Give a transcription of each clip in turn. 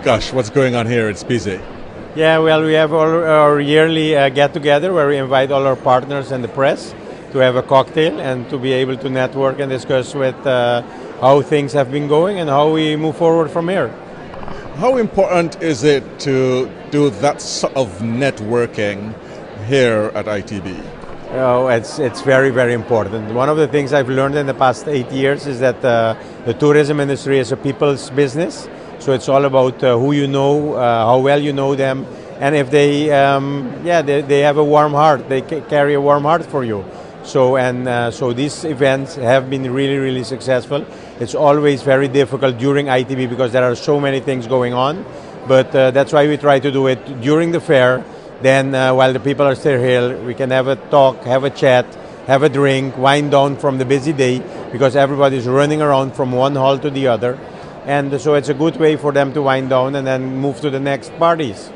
Gosh, what's going on here? It's busy. Yeah, well, we have our yearly get-together where we invite all our partners and the press to have a cocktail and to be able to network and discuss with how things have been going and how we move forward from here. How important is it to do that sort of networking here at ITB? Oh, it's very, very important. One of the things I've learned in the past 8 years is that the tourism industry is a people's business. So it's all about who you know, how well you know them, and if they have a warm heart, they carry a warm heart for you. So these events have been really, really successful. It's always very difficult during ITB because there are so many things going on, but that's why we try to do it during the fair. Then while the people are still here, we can have a talk, have a chat, have a drink, wind down from the busy day because everybody's running around from one hall to the other. And so it's a good way for them to wind down and then move to the next parties.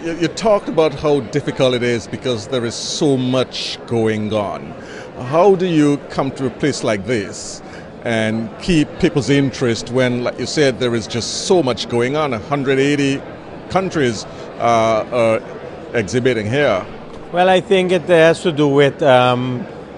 You talked about how difficult it is because there is so much going on. How do you come to a place like this and keep people's interest when, like you said, there is just so much going on? 180 countries are exhibiting here. Well, I think it has to do with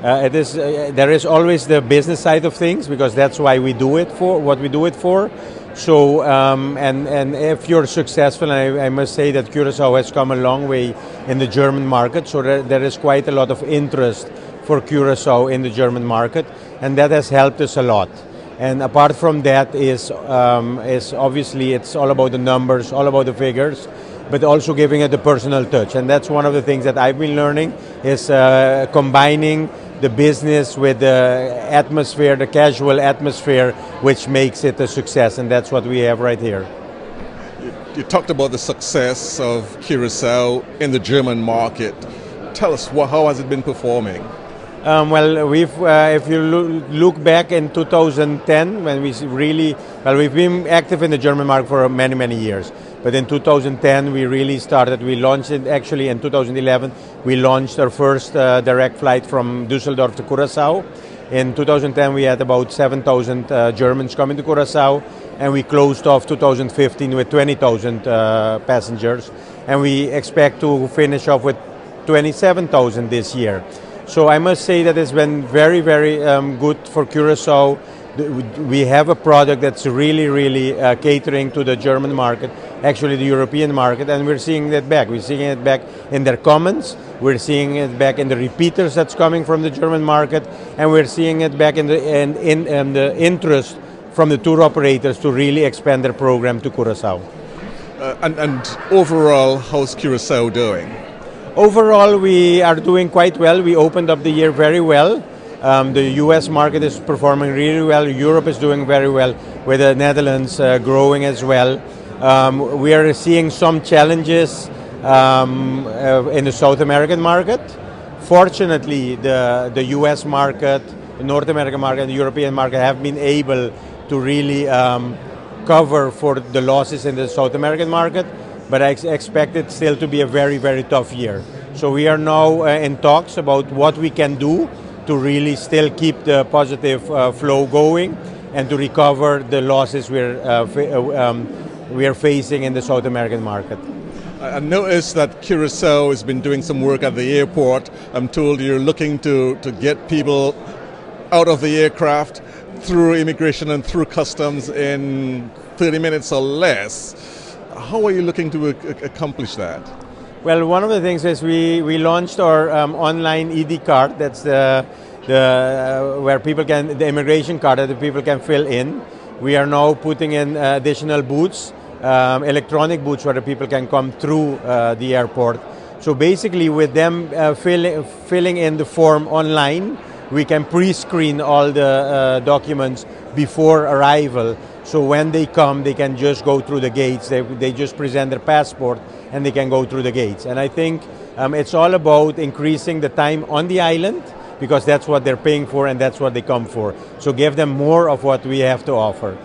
there is always the business side of things because that's why we do it for what we do it for. So and if you're successful, and I must say that Curacao has come a long way in the German market. So there is quite a lot of interest for Curacao in the German market, and that has helped us a lot. And apart from that is obviously it's all about the numbers, all about the figures, but also giving it a personal touch. And that's one of the things that I've been learning is combining the business with the atmosphere, the casual atmosphere, which makes it a success. And that's what we have right here. You talked about the success of Curacao in the German market. Tell us, how has it been performing? Well, if you look back in 2010, when we've been active in the German market for many, many years. But in 2010, we really started. We launched it actually in 2011. We launched our first direct flight from Düsseldorf to Curacao. In 2010, we had about 7,000 Germans coming to Curacao, and we closed off 2015 with 20,000 passengers. And we expect to finish off with 27,000 this year. So I must say that it's been very, very good for Curacao. We have a product that's really, really catering to the German market, actually the European market, and we're seeing that back. We're seeing it back in their comments, we're seeing it back in the repeaters that's coming from the German market, and we're seeing it back in the interest from the tour operators to really expand their program to Curacao. And overall, how's Curacao doing? Overall, we are doing quite well. We opened up the year very well. The US market is performing really well. Europe is doing very well, with the Netherlands growing as well. We are seeing some challenges in the South American market. Fortunately, the US market, the North American market, and the European market have been able to really cover for the losses in the South American market. But I expect it still to be a very, very tough year. So we are now in talks about what we can do to really still keep the positive flow going and to recover the losses we are facing in the South American market. I noticed that Curacao has been doing some work at the airport. I'm told you're looking to get people out of the aircraft through immigration and through customs in 30 minutes or less. How are you looking to accomplish that? Well, one of the things is we launched our online ED card. That's the immigration card that the people can fill in. We are now putting in additional booths, electronic booths where the people can come through the airport. So basically, with them filling in the form online, we can pre-screen all the documents before arrival. So when they come, they can just go through the gates. They just present their passport and they can go through the gates. And I think it's all about increasing the time on the island because that's what they're paying for and that's what they come for. So give them more of what we have to offer.